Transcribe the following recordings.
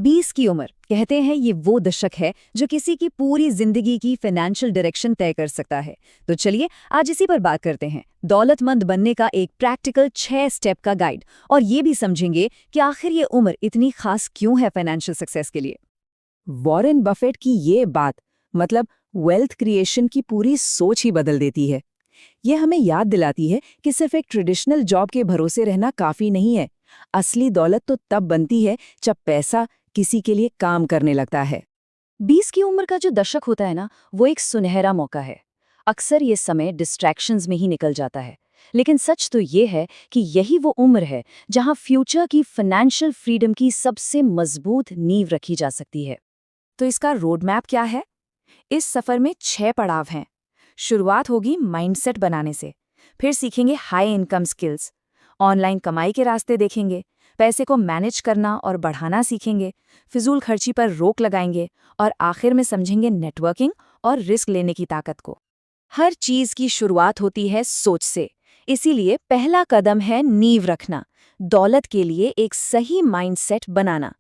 20 की उम्र कहते हैं ये वो दशक है जो किसी की पूरी जिंदगी की फाइनेंशियल डायरेक्शन तय कर सकता है। तो चलिए आज इसी पर बात करते हैं, दौलतमंद बनने का एक प्रैक्टिकल 6 स्टेप का गाइड, और ये भी समझेंगे कि आखिर ये उम्र इतनी खास क्यों है फाइनेंशियल सक्सेस के लिए। वॉरेन बफेट की ये बात मतलब वेल्थ क्रिएशन की पूरी सोच ही बदल देती है। ये हमें याद दिलाती है कि सिर्फ एक ट्रेडिशनल जॉब के भरोसे रहना काफी नहीं है। असली दौलत तो तब बनती है जब पैसा किसी के लिए काम करने लगता है। 20 की उम्र का जो दशक होता है ना, वो एक सुनहरा मौका है। अक्सर ये समय डिस्ट्रैक्शंस में ही निकल जाता है, लेकिन सच तो ये है कि यही वो उम्र है जहां फ्यूचर की फाइनेंशियल फ्रीडम की सबसे मजबूत नींव रखी जा सकती है। तो इसका रोड मैप क्या है? इस सफर में 6 पड़ाव हैं। शुरुआत होगी माइंडसेट बनाने से, फिर सीखेंगे हाई इनकम स्किल्स, ऑनलाइन कमाई के रास्ते देखेंगे, पैसे को मैनेज करना और बढ़ाना सीखेंगे, फिजूल खर्ची पर रोक लगाएंगे और आखिर में समझेंगे नेटवर्किंग और रिस्क लेने की ताकत को। हर चीज की शुरुआत होती है सोच से, इसीलिए पहला कदम है नींव रखना, दौलत के लिए एक सही माइंडसेट बनाना।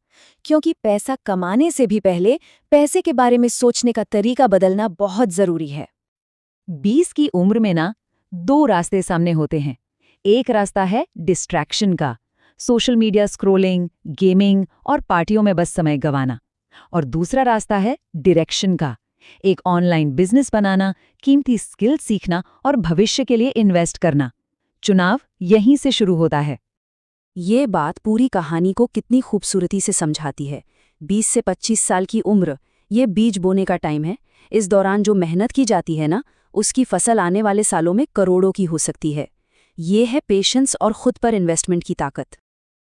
क्योंकि पैसा कमाने से भी पहले पैसे के बारे में सोचने का तरीका बदलना बहुत जरूरी है। 20 की उम्र में ना 2 रास्ते सामने होते हैं। एक रास्ता है डिस्ट्रैक्शन का, सोशल मीडिया स्क्रोलिंग, गेमिंग और पार्टियों में बस समय गंवाना। और दूसरा रास्ता है डायरेक्शन का, एक ऑनलाइन बिजनेस बनाना, कीमती स्किल सीखना और भविष्य के लिए इन्वेस्ट करना। चुनाव यहीं से शुरू होता है। ये बात पूरी कहानी को कितनी खूबसूरती से समझाती है। 20 से 25 साल की उम्र, ये बीज बोने का टाइम है। इस दौरान जो मेहनत की जाती है ना, उसकी फसल आने वाले सालों में करोड़ों की हो सकती है। ये है पेशेंस और खुद पर इन्वेस्टमेंट की ताकत।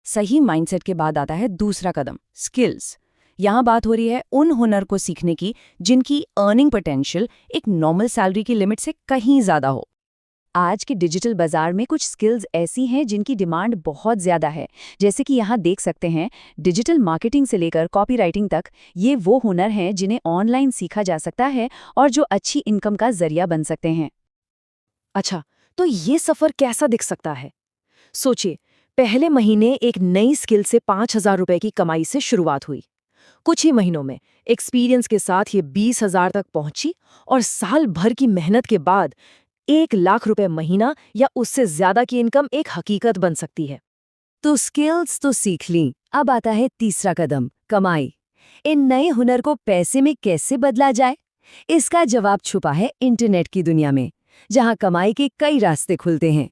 सही माइंडसेट के बाद आता है दूसरा कदम, स्किल्स। यहाँ बात हो रही है उन हुनर को सीखने की जिनकी अर्निंग पोटेंशियल एक नॉर्मल सैलरी की लिमिट से कहीं ज़्यादा हो। आज के डिजिटल बाजार में कुछ स्किल्स ऐसी हैं जिनकी डिमांड बहुत ज़्यादा है। जैसे कि यहाँ देख सकते हैं, डिजिटल मार्केटिंग से लेकर कॉपीराइटिंग तक, ये वो हुनर हैं जिन्हें ऑनलाइन सीखा जा सकता है और जो अच्छी इनकम का जरिया बन सकते हैं। अच्छा, तो ये सफ़र कैसा दिख सकता है? सोचिए, पहले महीने एक नई स्किल से 5,000 रुपए की कमाई से शुरुआत हुई। कुछ ही महीनों में एक्सपीरियंस के साथ ये 20,000 तक पहुंची और साल भर की मेहनत के बाद 1 लाख रुपए महीना या उससे ज्यादा की इनकम एक हकीकत बन सकती है। तो स्किल्स तो सीख ली, अब आता है तीसरा कदम, कमाई। इन नए हुनर को पैसे में कैसे बदला जाए? इसका जवाब छुपा है इंटरनेट की दुनिया में, जहां कमाई के कई रास्ते खुलते हैं।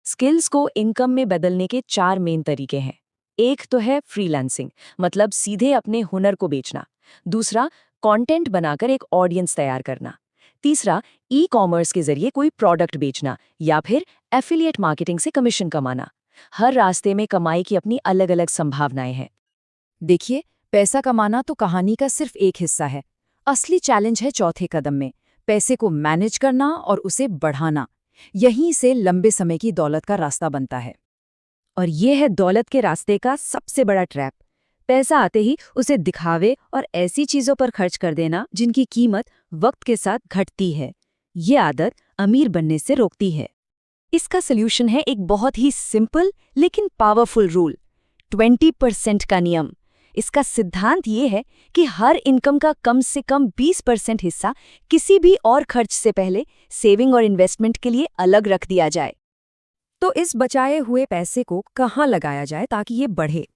स्किल्स को इनकम में बदलने के 4 मेन तरीके हैं। एक तो है फ्रीलांसिंग, मतलब सीधे अपने हुनर को बेचना। दूसरा, कंटेंट बनाकर एक ऑडियंस तैयार करना। तीसरा, ई कॉमर्स के जरिए कोई प्रोडक्ट बेचना, या फिर एफिलिएट मार्केटिंग से कमीशन कमाना। हर रास्ते में कमाई की अपनी अलग अलग संभावनाएं हैं। देखिए, पैसा कमाना तो कहानी का सिर्फ एक हिस्सा है। असली चैलेंज है चौथे कदम में, पैसे को मैनेज करना और उसे बढ़ाना। यहीं से लंबे समय की दौलत का रास्ता बनता है। और ये है दौलत के रास्ते का सबसे बड़ा ट्रैप। पैसा आते ही उसे दिखावे और ऐसी चीजों पर खर्च कर देना जिनकी कीमत वक्त के साथ घटती है। ये आदत अमीर बनने से रोकती है। इसका सल्यूशन है एक बहुत ही सिंपल लेकिन पावरफुल रूल, 20% का नियम। इसका सिद्धांत ये है कि हर इनकम का कम से कम 20% हिस्सा किसी भी और खर्च से पहले सेविंग और इन्वेस्टमेंट के लिए अलग रख दिया जाए। तो इस बचाए हुए पैसे को कहाँ लगाया जाए ताकि ये बढ़े?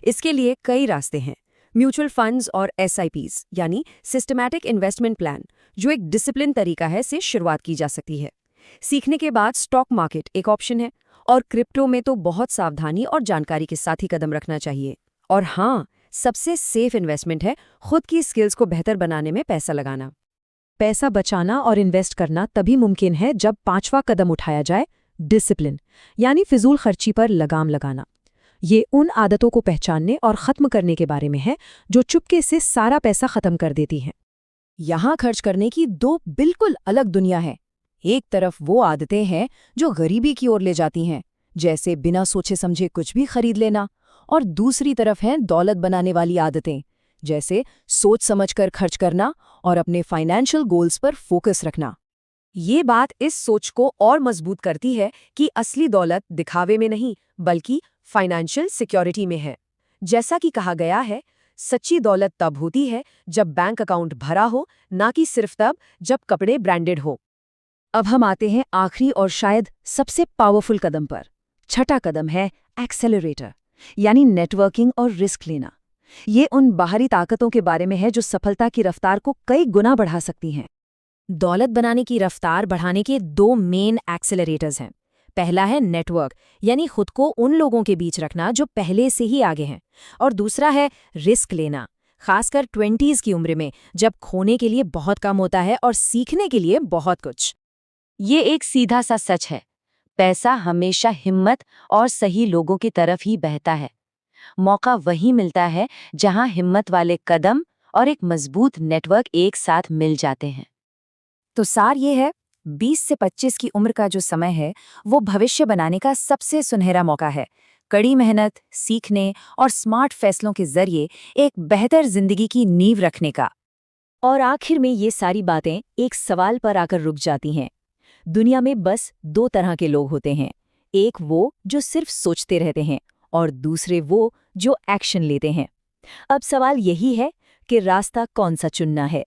इसके लिए कई रास्ते हैं। म्यूचुअल फंड्स और SIPs यानी सिस्टमैटिक इन्वेस्टमेंट प्लान, जो एक डिसिप्लिन तरीका है, से शुरुआत की जा सकती है। सीखने के बाद स्टॉक मार्केट एक ऑप्शन है, और क्रिप्टो में तो बहुत सावधानी और जानकारी के साथ ही कदम रखना चाहिए। और हाँ, सबसे सेफ इन्वेस्टमेंट है खुद की स्किल्स को बेहतर बनाने में पैसा लगाना। पैसा बचाना और इन्वेस्ट करना तभी मुमकिन है जब 5वां कदम उठाया जाए, डिसिप्लिन, यानी फिजूल खर्ची पर लगाम लगाना। ये उन आदतों को पहचानने और ख़त्म करने के बारे में है जो चुपके से सारा पैसा ख़त्म कर देती हैं। यहाँ खर्च करने की 2 बिल्कुल अलग दुनिया है। एक तरफ वो आदतें हैं जो गरीबी की ओर ले जाती हैं, जैसे बिना सोचे समझे कुछ भी खरीद लेना, और दूसरी तरफ हैं दौलत बनाने वाली आदतें, जैसे सोच समझकर खर्च करना और अपने फाइनेंशियल गोल्स पर फोकस रखना। ये बात इस सोच को और मजबूत करती है कि असली दौलत दिखावे में नहीं, बल्कि फाइनेंशियल सिक्योरिटी में है। जैसा कि कहा गया है, सच्ची दौलत तब होती है जब बैंक अकाउंट भरा हो, ना कि सिर्फ तब जब कपड़े ब्रांडेड हो। अब हम आते हैं आखिरी और शायद सबसे पावरफुल कदम पर। छठा कदम है एक्सेलरेटर, यानी नेटवर्किंग और रिस्क लेना। ये उन बाहरी ताकतों के बारे में है जो सफलता की रफ्तार को कई गुना बढ़ा सकती हैं। दौलत बनाने की रफ्तार बढ़ाने के दो मेन एक्सेलरेटर्स हैं। पहला है नेटवर्क, यानी खुद को उन लोगों के बीच रखना जो पहले से ही आगे हैं। और दूसरा है रिस्क लेना, खासकर 20s की उम्र में, जब खोने के लिए बहुत कम होता है और सीखने के लिए बहुत कुछ। ये एक सीधा सा सच है, पैसा हमेशा हिम्मत और सही लोगों की तरफ ही बहता है। मौका वहीं मिलता है जहां हिम्मत वाले कदम और एक मजबूत नेटवर्क एक साथ मिल जाते हैं। तो सार ये है, 20 से 25 की उम्र का जो समय है वो भविष्य बनाने का सबसे सुनहरा मौका है। कड़ी मेहनत, सीखने और स्मार्ट फैसलों के जरिए एक बेहतर जिंदगी की नींव रखने का। और आखिर में ये सारी बातें एक सवाल पर आकर रुक जाती हैं। दुनिया में बस दो तरह के लोग होते हैं, एक वो जो सिर्फ सोचते रहते हैं और दूसरे वो जो एक्शन लेते हैं। अब सवाल यही है कि रास्ता कौन सा चुनना है।